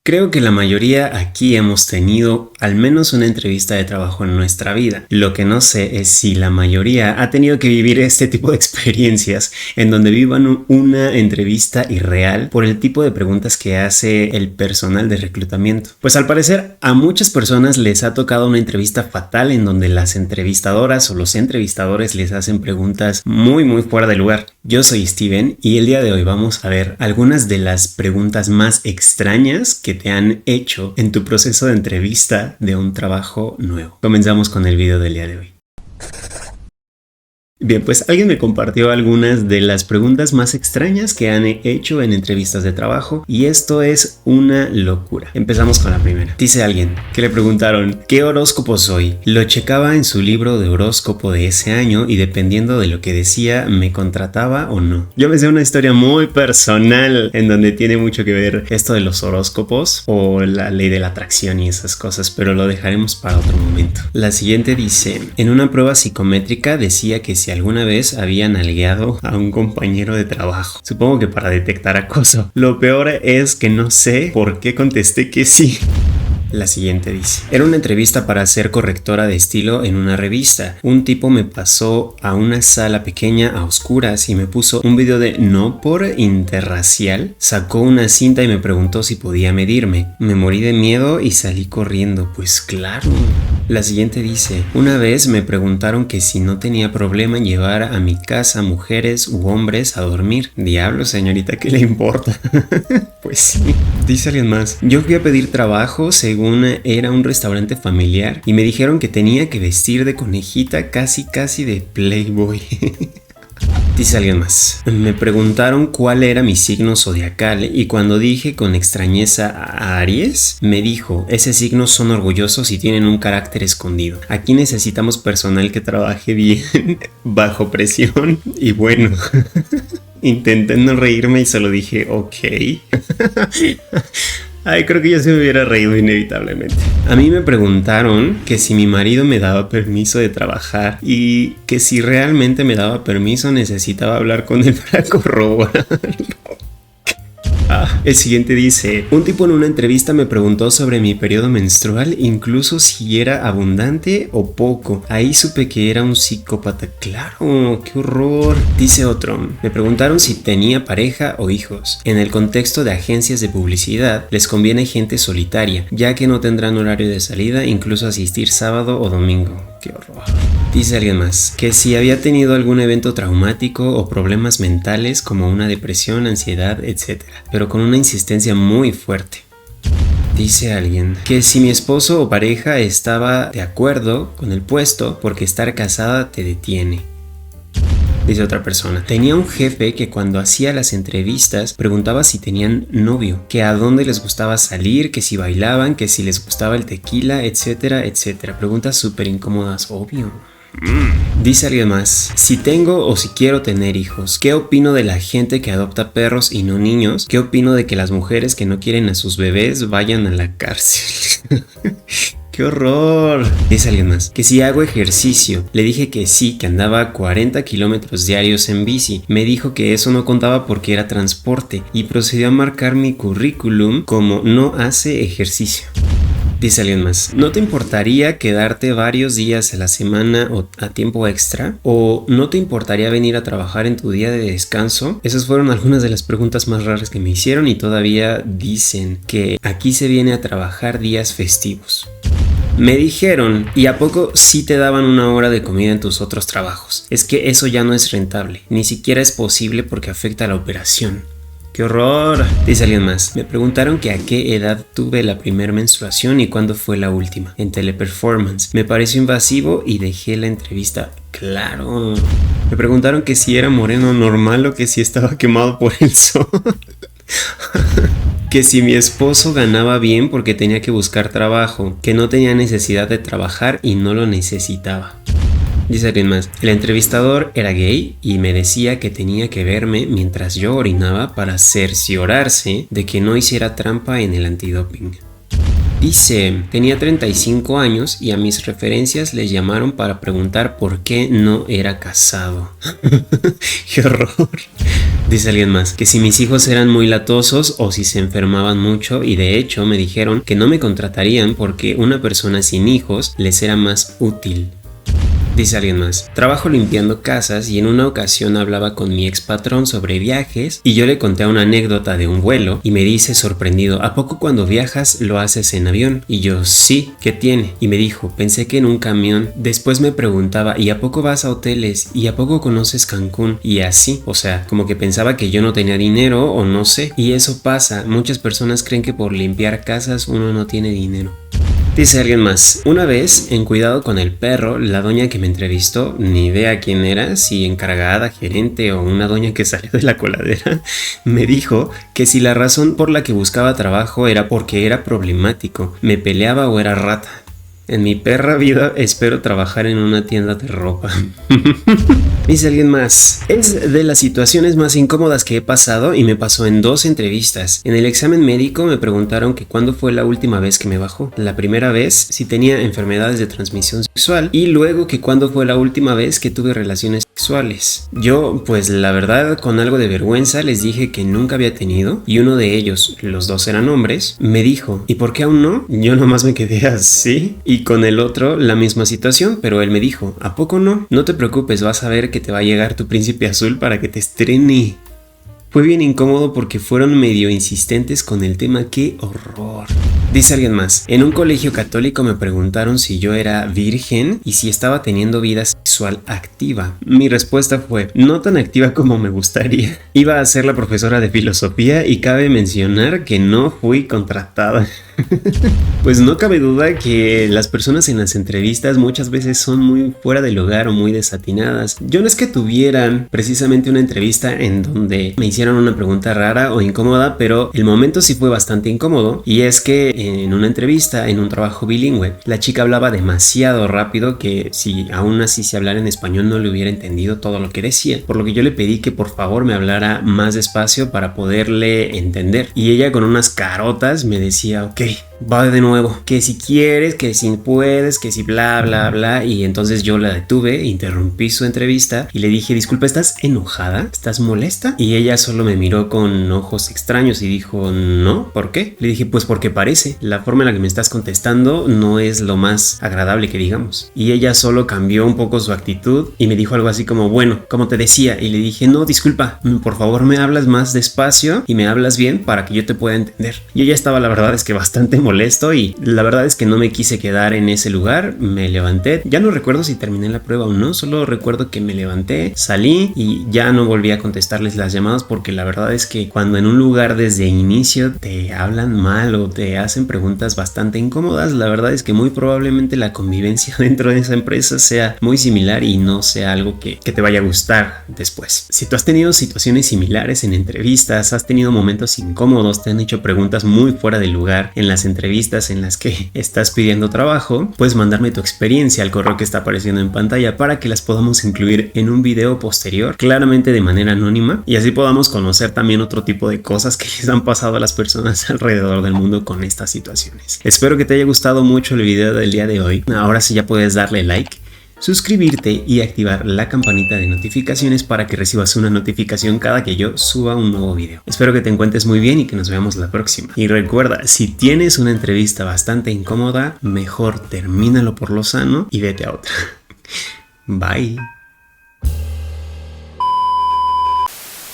Creo que la mayoría aquí hemos tenido al menos una entrevista de trabajo en nuestra vida. Lo que no sé es si la mayoría ha tenido que vivir este tipo de experiencias en donde vivan una entrevista irreal por el tipo de preguntas que hace el personal de reclutamiento. Pues al parecer a muchas personas les ha tocado una entrevista fatal en donde las entrevistadoras o los entrevistadores les hacen preguntas muy fuera de lugar. Yo soy Steven y el día de hoy vamos a ver algunas de las preguntas más extrañas que te han hecho en tu proceso de entrevista de un trabajo nuevo. Comenzamos con el video del día de hoy. Bien, pues alguien me compartió algunas de las preguntas más extrañas que han hecho en entrevistas de trabajo y esto es una locura. Empezamos con la primera. Dice alguien que le preguntaron ¿qué horóscopo soy? Lo checaba en su libro de horóscopo de ese año y dependiendo de lo que decía me contrataba o no. Yo me sé una historia muy personal en donde tiene mucho que ver esto de los horóscopos o la ley de la atracción y esas cosas, pero lo dejaremos para otro momento. La siguiente dice, en una prueba psicométrica decía que si alguna vez había nalgueado a un compañero de trabajo. Supongo que para detectar acoso. Lo peor es que no sé por qué contesté que sí. La siguiente dice, era una entrevista para ser correctora de estilo en una revista. Un tipo me pasó a una sala pequeña a oscuras y me puso un video de no por interracial. Sacó una cinta y me preguntó si podía medirme. Me morí de miedo y salí corriendo. Pues claro. La siguiente dice, una vez me preguntaron que si no tenía problema en llevar a mi casa mujeres u hombres a dormir. Diablo, señorita, ¿qué le importa? Pues sí. Dice alguien más, yo fui a pedir trabajo según era un restaurante familiar y me dijeron que tenía que vestir de conejita casi de Playboy. Dice alguien más, me preguntaron cuál era mi signo zodiacal y cuando dije con extrañeza a Aries, me dijo, ese signo son orgullosos y tienen un carácter escondido. Aquí necesitamos personal que trabaje bien, bajo presión y bueno. Intenté no reírme y solo dije, ok. Ay, creo que yo se me hubiera reído inevitablemente. A mí me preguntaron que si mi marido me daba permiso de trabajar y que si realmente me daba permiso necesitaba hablar con él para corroborarlo. El siguiente dice, un tipo en una entrevista me preguntó sobre mi periodo menstrual, incluso si era abundante o poco. Ahí supe que era un psicópata. Claro, qué horror. Dice otro, me preguntaron si tenía pareja o hijos. En el contexto de agencias de publicidad, les conviene gente solitaria, ya que no tendrán horario de salida, incluso asistir sábado o domingo. Qué horror. Dice alguien más, que si había tenido algún evento traumático o problemas mentales como una depresión, ansiedad, etc. Pero con una insistencia muy fuerte. Dice alguien que si mi esposo o pareja estaba de acuerdo con el puesto porque estar casada te detiene. Dice otra persona, tenía un jefe que cuando hacía las entrevistas preguntaba si tenían novio, que a dónde les gustaba salir, que si bailaban, que si les gustaba el tequila, etcétera, etcétera. Preguntas súper incómodas, obvio. Dice alguien más, si tengo o si quiero tener hijos, ¿qué opino de la gente que adopta perros y no niños? ¿Qué opino de que las mujeres que no quieren a sus bebés vayan a la cárcel? ¡Qué horror! Dice alguien más, que si hago ejercicio, le dije que sí, que andaba a 40 kilómetros diarios en bici. Me dijo que eso no contaba porque era transporte y procedió a marcar mi currículum como no hace ejercicio. Dice alguien más, ¿no te importaría quedarte varios días a la semana o a tiempo extra? ¿O no te importaría venir a trabajar en tu día de descanso? Esas fueron algunas de las preguntas más raras que me hicieron y todavía dicen que aquí se viene a trabajar días festivos. Me dijeron, ¿y a poco sí te daban una hora de comida en tus otros trabajos? Es que eso ya no es rentable, ni siquiera es posible porque afecta a la operación. ¡Qué horror! Dice alguien más. Me preguntaron que a qué edad tuve la primera menstruación y cuándo fue la última. En Teleperformance. Me pareció invasivo y dejé la entrevista. ¡Claro! Me preguntaron que si era moreno normal o que si estaba quemado por el sol. Que si mi esposo ganaba bien porque tenía que buscar trabajo. Que no tenía necesidad de trabajar y no lo necesitaba. Dice alguien más, el entrevistador era gay y me decía que tenía que verme mientras yo orinaba para cerciorarse de que no hiciera trampa en el antidoping. Dice, tenía 35 años y a mis referencias les llamaron para preguntar por qué no era casado. ¡Qué horror! Dice alguien más, que si mis hijos eran muy latosos o si se enfermaban mucho, y de hecho me dijeron que no me contratarían porque una persona sin hijos les era más útil. Dice alguien más, trabajo limpiando casas y en una ocasión hablaba con mi ex patrón sobre viajes y yo le conté una anécdota de un vuelo y me dice sorprendido, ¿a poco cuando viajas lo haces en avión? Y yo, sí, ¿qué tiene? Y me dijo, pensé que en un camión. Después me preguntaba, ¿y a poco vas a hoteles? ¿Y a poco conoces Cancún? Y así, o sea, como que pensaba que yo no tenía dinero o no sé. Y eso pasa, muchas personas creen que por limpiar casas uno no tiene dinero. Dice alguien más, una vez en Cuidado con el Perro, la doña que me entrevistó, ni idea quién era, si encargada, gerente o una doña que salió de la coladera, me dijo que si la razón por la que buscaba trabajo era porque era problemático, me peleaba o era rata. En mi perra vida espero trabajar en una tienda de ropa. Dice alguien más, es de las situaciones más incómodas que he pasado y me pasó en 2 entrevistas. En el examen médico me preguntaron que cuándo fue la última vez que me bajó. La primera vez si tenía enfermedades de transmisión sexual y luego que cuándo fue la última vez que tuve relaciones sexuales. Yo, pues la verdad, con algo de vergüenza les dije que nunca había tenido y uno de ellos, los 2 eran hombres, me dijo, ¿y por qué aún no? Yo nomás me quedé así. Y con el otro la misma situación, pero él me dijo, ¿a poco no? No te preocupes, vas a ver que te va a llegar tu príncipe azul para que te estrene. Fue bien incómodo porque fueron medio insistentes con el tema, ¡qué horror! Dice alguien más, en un colegio católico me preguntaron si yo era virgen y si estaba teniendo vida sexual activa. Mi respuesta fue, no tan activa como me gustaría. Iba a ser la profesora de filosofía y cabe mencionar que no fui contratada. Pues no cabe duda que las personas en las entrevistas muchas veces son muy fuera de lugar o muy desatinadas. Yo no es que tuvieran precisamente una entrevista en donde me hicieron una pregunta rara o incómoda, pero el momento sí fue bastante incómodo, y es que en una entrevista en un trabajo bilingüe la chica hablaba demasiado rápido que si aún así se hablara en español no le hubiera entendido todo lo que decía, por lo que yo le pedí que por favor me hablara más despacio para poderle entender, y ella con unas carotas me decía, ok, va de nuevo, que si quieres, que si puedes, que si bla bla bla, y entonces yo la detuve, interrumpí su entrevista y le dije, disculpa, ¿estás enojada? ¿Estás molesta? Y ella solo me miró con ojos extraños y dijo, no, ¿por qué? Le dije, pues porque parece, la forma en la que me estás contestando no es lo más agradable que digamos. Y ella solo cambió un poco su actitud y me dijo algo así como, bueno, como te decía, y le dije, no, disculpa, por favor me hablas más despacio y me hablas bien para que yo te pueda entender. Y ella estaba, la verdad es que bastante molesto, y la verdad es que no me quise quedar en ese lugar. Me levanté, ya no recuerdo si terminé la prueba o no, solo recuerdo que me levanté, salí y ya no volví a contestarles las llamadas, porque la verdad es que cuando en un lugar desde inicio te hablan mal o te hacen preguntas bastante incómodas, la verdad es que muy probablemente la convivencia dentro de esa empresa sea muy similar y no sea algo que te vaya a gustar después. Si tú has tenido situaciones similares en entrevistas, has tenido momentos incómodos, te han hecho preguntas muy fuera de lugar en las entrevistas en las que estás pidiendo trabajo, puedes mandarme tu experiencia al correo que está apareciendo en pantalla para que las podamos incluir en un video posterior, claramente de manera anónima, y así podamos conocer también otro tipo de cosas que les han pasado a las personas alrededor del mundo con estas situaciones. Espero que te haya gustado mucho el video del día de hoy. Ahora sí ya puedes darle like, suscribirte y activar la campanita de notificaciones para que recibas una notificación cada que yo suba un nuevo video. Espero que te encuentres muy bien y que nos veamos la próxima. Y recuerda, si tienes una entrevista bastante incómoda, mejor termínalo por lo sano y vete a otra. Bye.